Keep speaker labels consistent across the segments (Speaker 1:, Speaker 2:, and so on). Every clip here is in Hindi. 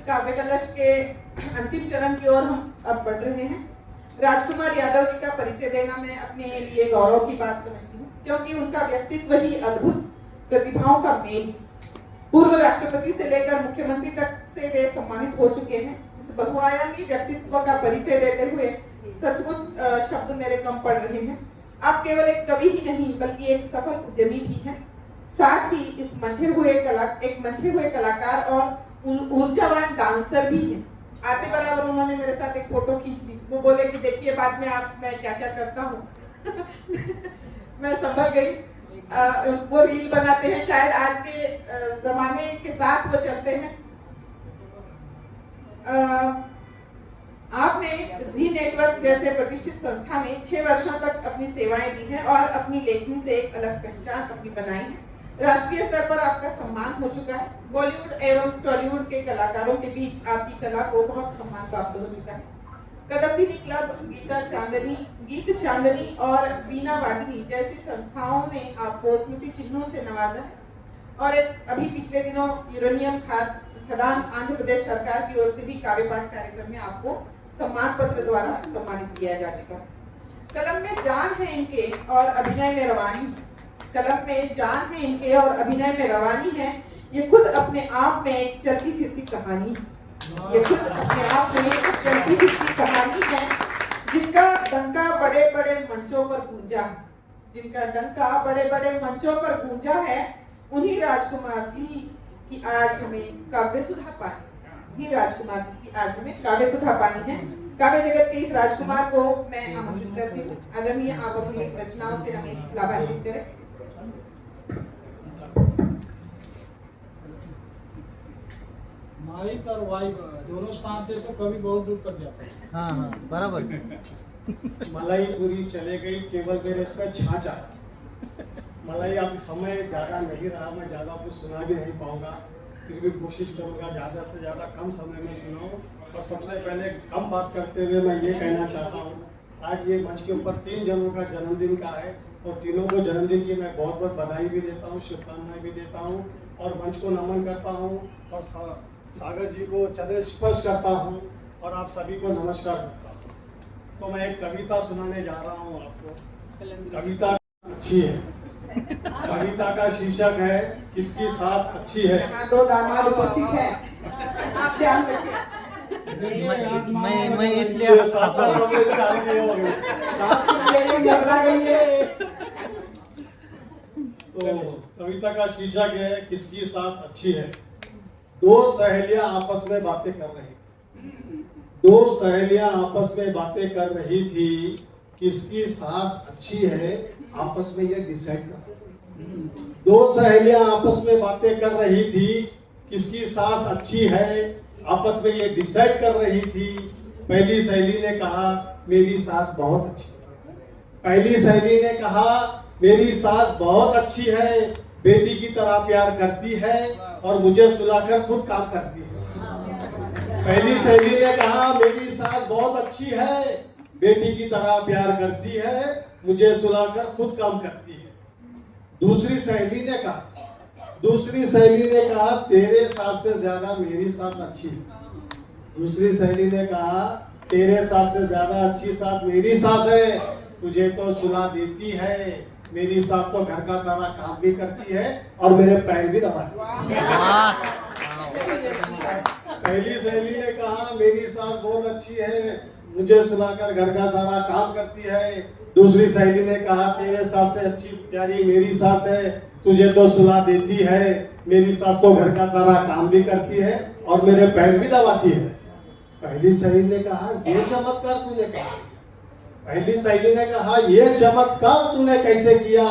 Speaker 1: काव्य कलश के अंतिम चरण की ओर हम अब बढ़ रहे हैं। राजकुमार यादव जी का परिचय देना मैं अपने लिए गौरव की बात समझती हूँ, क्योंकि उनका व्यक्तित्व ही अद्भुत प्रतिभाओं का मेल। पूर्व राष्ट्रपति से लेकर मुख्यमंत्री तक से वे सम्मानित हो चुके हैं। इस बहुआयामी व्यक्तित्व का परिचय देते हुए सचमुच शब्द मेरे कम पड़ रहे हैं। आप केवल एक कवि ही नहीं बल्कि एक सफल उद्यमी भी हैं। साथ ही इस मंचे हुए कलाकार और ऊर्जावान डांसर भी हैं। आते बराबर उन्होंने मेरे साथ एक फोटो खींच ली। वो बोले कि देखिए बाद में आप मैं क्या क्या करता हूँ। मैं संभल गई। वो रील बनाते हैं, शायद आज के जमाने के साथ वो चलते हैं। आपने जी नेटवर्क जैसे प्रतिष्ठित संस्था में 6 वर्षों तक अपनी सेवाएं दी हैं और अपनी लेखनी से एक अलग पहचान अपनी बनाई है। राष्ट्रीय स्तर पर आपका सम्मान हो चुका है। बॉलीवुड एवं टॉलीवुड के कलाकारों के बीच आपकी कला को बहुत सम्मान प्राप्त हो चुका है। कदम्बिनी क्लब, गीत चांदनी और बीना वादिनी जैसी संस्थाओं ने आपको स्मृति चिन्हों से नवाजा है। और एक अभी पिछले दिनों यूरेनियम खदान आंध्र प्रदेश सरकार की ओर से भी काव्य पाठ कार्यक्रम में आपको सम्मान पत्र द्वारा सम्मानित किया जा चुका है। कलम में जान है इनके और अभिनय में रवानी। कलम में जान है इनके और अभिनय में रवानी है। ये खुद अपने आप में एक चलती फिरती कहानी है। ये खुद अपने आप में एक चलती फिरती कहानी है, जिनका डंका बड़े बड़े मंचों पर गूंजा है। जिनका डंका बड़े बड़े मंचों पर गूंजा है, उन्हीं राजकुमार जी की आज हमें काव्य सुधा पानी। ही राजकुमार जी की आज हमें काव्य सुधा पानी है। काव्य जगत के इस राजकुमार को मैं आमंत्रित करती हूँ। आदरणीय आप अपनी रचनाओं से हमें लाभान्वित करें।
Speaker 2: माइक और वाइक दोनों साथ दे तो कभी बहुत दूर तक जाता है।
Speaker 3: हाँ बराबर।
Speaker 4: मलाई पूरी चले गई, केवल मेरे इसमें छाछ आया। मलाई अब समय ज़्यादा नहीं रहा, मैं ज़्यादा कुछ सुना भी नहीं पाऊंगा, फिर भी कोशिश करूंगा ज़्यादा से ज़्यादा कम समय में सुनाऊं। और सबसे पहले कम बात करते हुए मैं ये कहना चाहता हूँ, आज ये मंच के ऊपर 3 जनों का जन्मदिन का है और तीनों को जन्मदिन की मैं बहुत बहुत बधाई भी देता हूँ, शुभकामनाएं भी देता हूँ और मंच को नमन करता हूँ और सागर जी को चरण स्पर्श करता हूँ और आप सभी को नमस्कार करता हूँ। तो मैं एक कविता सुनाने जा रहा हूँ आपको। कविता अच्छी है। कविता का शीर्षक है किसकी सास अच्छी है।
Speaker 1: यहाँ 2 दामाद उपस्थित हैं, आप ध्यान रखिए।
Speaker 3: मैं इसलिए
Speaker 4: सास
Speaker 1: गई है।
Speaker 4: तो कविता का शीर्षक है किसकी सास अच्छी है। 2 सहेलियां आपस में बातें कर रही थी। 2 सहेलियां आपस में बातें कर रही थी, किसकी सास अच्छी है आपस में ये डिसाइड कर। 2 सहेलियां आपस में बातें कर रही थी, किसकी सास अच्छी है आपस में ये डिसाइड कर रही थी। पहली सहेली ने कहा मेरी सास बहुत अच्छी है। पहली सहेली ने कहा मेरी सास बहुत अच्छी है, बेटी की तरह प्यार करती है और मुझे सुलाकर खुद काम करती है। पहली सहेली ने कहा मेरी सास बहुत अच्छी है, बेटी की तरह प्यार करती है, मुझे सुलाकर खुद काम करती है। दूसरी सहेली ने कहा तेरे सास से ज्यादा मेरी सास अच्छी है। दूसरी सहेली ने कहा तेरे सास से ज्यादा अच्छी सास मेरी सास है, तुझे तो सुला देती है, मेरी सास तो घर का सारा काम भी करती है और मेरे पैर भी दबाती है। पहली सहेली ने कहा मेरी सास बहुत अच्छी है, मुझे सुलाकर घर का सारा काम करती है। दूसरी सहेली ने कहा तेरे सास से अच्छी प्यारी मेरी सास है, तुझे तो सुला देती है, मेरी सास तो घर का सारा काम भी करती है और मेरे पैर भी दबाती है। पहली सहेली ने कहा ये चमत्कार तूने कहा। पहली सहेली ने कहा ये चमत्कार तूने कैसे किया।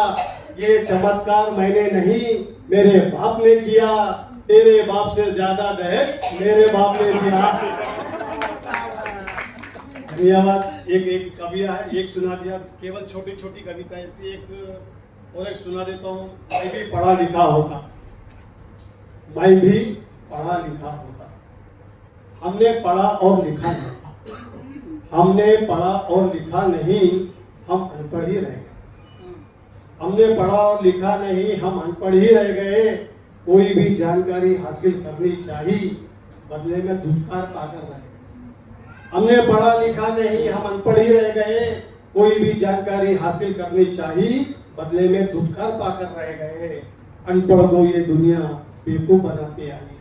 Speaker 4: ये चमत्कार मैंने नहीं मेरे बाप ने किया, तेरे बाप से ज्यादा दहेज मेरे बाप ने दिया। धन्यवाद। एक कविता है, एक सुना दिया, केवल छोटी छोटी कविता है। एक और एक सुना देता हूँ। मैं भी पढ़ा लिखा होता, मैं भी पढ़ा लिखा होता, हमने पढ़ा और लिखा नहीं। हमने पढ़ा और लिखा नहीं, हम अनपढ़ ही रह गए। हमने पढ़ा और लिखा नहीं, हम अनपढ़ ही रह गए। कोई भी जानकारी हासिल करनी चाहिए बदले में धुतकार पाकर रहे। हमने पढ़ा लिखा नहीं, हम अनपढ़ ही रह गए। कोई भी जानकारी हासिल करनी चाहिए, बदले में धुतकार पाकर रह गए। अनपढ़ को ये दुनिया बेवकूफ बनाते आई,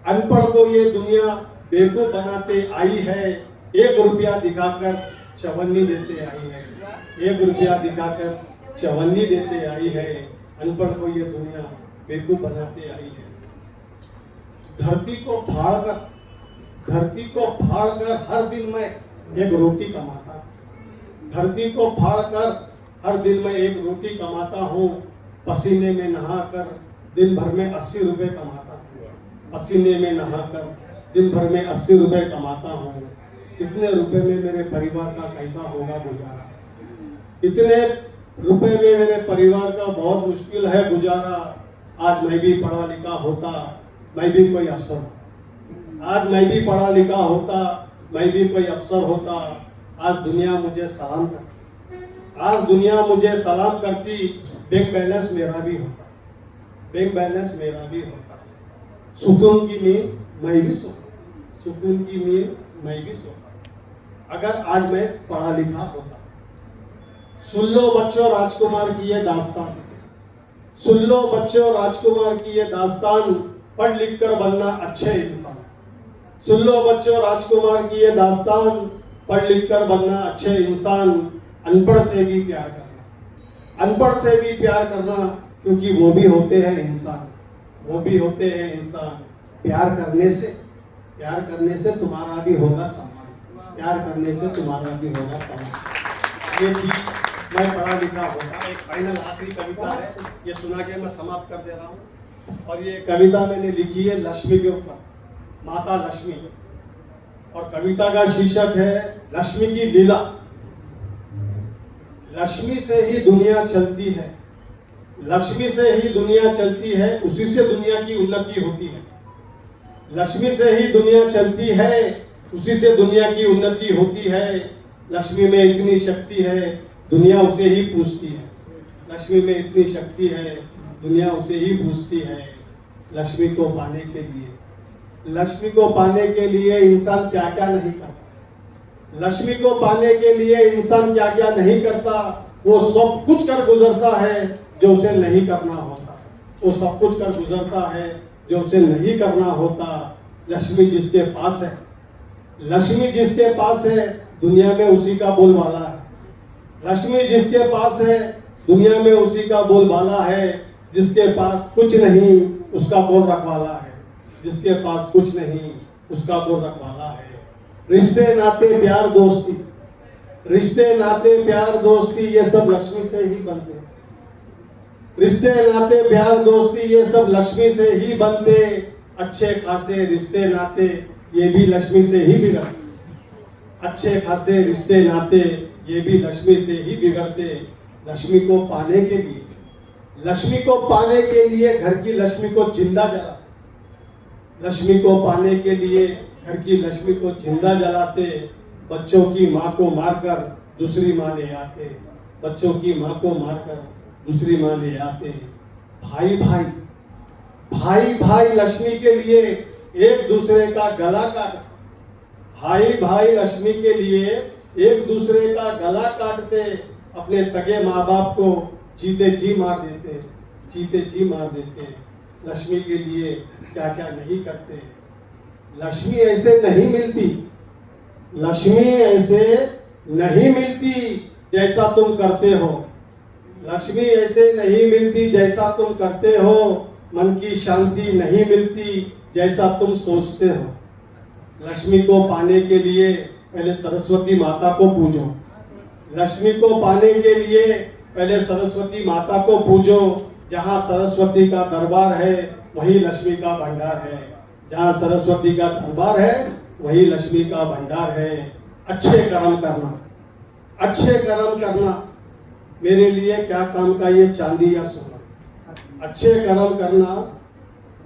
Speaker 4: अनपढ़ को ये दुनिया बेवकूफ बनाते आई है। 1 रुपया दिखाकर चवन्नी देते आई है, 1 रुपया दिखाकर चवन्नी देते आई है। अनपढ़ को ये दुनिया बेवकूफ बनाते आई है। धरती को फाड़कर हर दिन मैं एक रोटी कमाता, धरती को फाड़कर हर दिन मैं एक रोटी कमाता हूँ। पसीने में नहाकर दिन भर में 80 रुपए कमाता हूँ, पसीने में नहाकर दिन भर में 80 रुपए कमाता हूँ। इतने रुपए में मेरे परिवार का कैसा होगा गुजारा, इतने रुपए में मेरे परिवार का बहुत मुश्किल है गुजारा। आज मैं भी पढ़ा लिखा होता, मैं भी कोई अफसर, आज मैं भी पढ़ा लिखा होता, मैं भी कोई अफसर होता। आज दुनिया मुझे सलाम करती, आज दुनिया मुझे सलाम करती। बैंक बैलेंस मेरा भी होता, बैंक बैलेंस मेरा भी होता। सुकून की नींद मैं भी सोता, सुकून की नींद मैं भी सोता अगर आज मैं पढ़ा लिखा होता। सुन लो बच्चों राजकुमार की ये दास्तान, सुन लो बच्चों राजकुमार की ये दास्तान। पढ़ लिख कर बनना अच्छे इंसान, सुन लो बच्चों राजकुमार की ये दास्तान। पढ़ लिख कर बनना अच्छे इंसान। अनपढ़ से भी प्यार करना, अनपढ़ से भी प्यार करना, क्योंकि वो भी होते हैं इंसान, वो भी होते हैं इंसान। प्यार करने से तुम्हारा भी होगा सम्मान, प्यार करने से तुम्हारा भी होगा सम्मान। ये थी मैं पढ़ा लिखा होता। एक फाइनल आखिरी कविता है, ये सुना के मैं समाप्त कर दे रहा हूँ। और ये कविता मैंने लिखी है लक्ष्मी के ऊपर, माता लक्ष्मी। और कविता का शीर्षक है लक्ष्मी की लीला। लक्ष्मी से ही दुनिया चलती है, लक्ष्मी से ही दुनिया चलती है, उसी से दुनिया की उन्नति होती है। लक्ष्मी से ही दुनिया चलती है, उसी से दुनिया की उन्नति होती है। लक्ष्मी में इतनी शक्ति है, दुनिया उसे ही पूजती है। लक्ष्मी में इतनी शक्ति है, दुनिया उसे ही पूजती है। लक्ष्मी को पाने के लिए, लक्ष्मी को पाने के लिए इंसान क्या क्या नहीं करता, लक्ष्मी को पाने के लिए इंसान क्या क्या नहीं करता। वो सब कुछ कर गुजरता है जो उसे नहीं करना होता, वो सब कुछ कर गुजरता है जो उसे नहीं करना होता। लक्ष्मी जिसके पास है, लक्ष्मी जिसके पास है, दुनिया में उसी का बोलबाला है। लक्ष्मी जिसके पास है, दुनिया में उसी का बोलबाला है। जिसके पास कुछ नहीं, उसका कौन रखवाला है, जिसके पास कुछ नहीं, उसका कौन रखवाला है। रिश्ते नाते प्यार दोस्ती, रिश्ते नाते प्यार दोस्ती, ये सब लक्ष्मी से ही बनते। रिश्ते नाते प्यार दोस्ती, ये सब लक्ष्मी से ही बनते। अच्छे खासे रिश्ते नाते, ये भी लक्ष्मी से ही बिगड़ते। अच्छे खासे रिश्ते नाते, ये भी लक्ष्मी से ही बिगड़ते। लक्ष्मी को पाने के लिए, लक्ष्मी को पाने के लिए घर की लक्ष्मी को जिंदा जला, लक्ष्मी को पाने के लिए घर की लक्ष्मी को जिंदा जलाते। बच्चों की माँ को मारकर दूसरी माँ ले आते, बच्चों की माँ को मारकर दूसरी माँ ले आते। भाई भाई, भाई भाई लक्ष्मी के लिए एक दूसरे का गला काटते। भाई भाई लक्ष्मी के लिए एक दूसरे का गला काटते। अपने सगे माँ बाप को जीते जी मार देते, जीते जी मार देते। लक्ष्मी के लिए क्या क्या नहीं करते। लक्ष्मी ऐसे नहीं मिलती, लक्ष्मी ऐसे नहीं मिलती जैसा तुम करते हो। लक्ष्मी ऐसे नहीं मिलती जैसा तुम करते हो। मन की शांति नहीं मिलती जैसा तुम सोचते हो। लक्ष्मी को पाने के लिए पहले सरस्वती माता को पूजो। लक्ष्मी को पाने के लिए पहले सरस्वती माता को पूजो। जहाँ सरस्वती का दरबार है वही लक्ष्मी का भंडार है। जहाँ सरस्वती का दरबार है वही लक्ष्मी का भंडार है। अच्छे कर्म करना, अच्छे कर्म करना। मेरे लिए क्या काम का ये चांदी या सोना। अच्छे कर्म करना,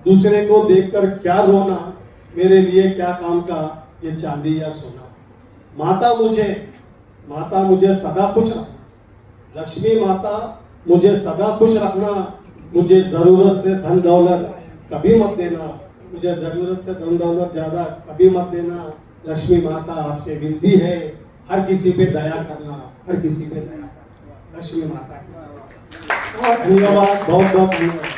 Speaker 4: दूसरे को देखकर क्या रोना। मेरे लिए क्या काम का ये चांदी या सोना। माता मुझे सदा खुश रखना। लक्ष्मी माता मुझे सदा खुश रखना। मुझे जरूरत से धन दौलत कभी मत देना। मुझे जरूरत से धन दौलत ज्यादा कभी मत देना। लक्ष्मी माता आपसे विनती है, हर किसी पे दया करना, हर किसी पे दया करना। लक्ष्मी माता की धन्यवाद, बहुत बहुत धन्यवाद।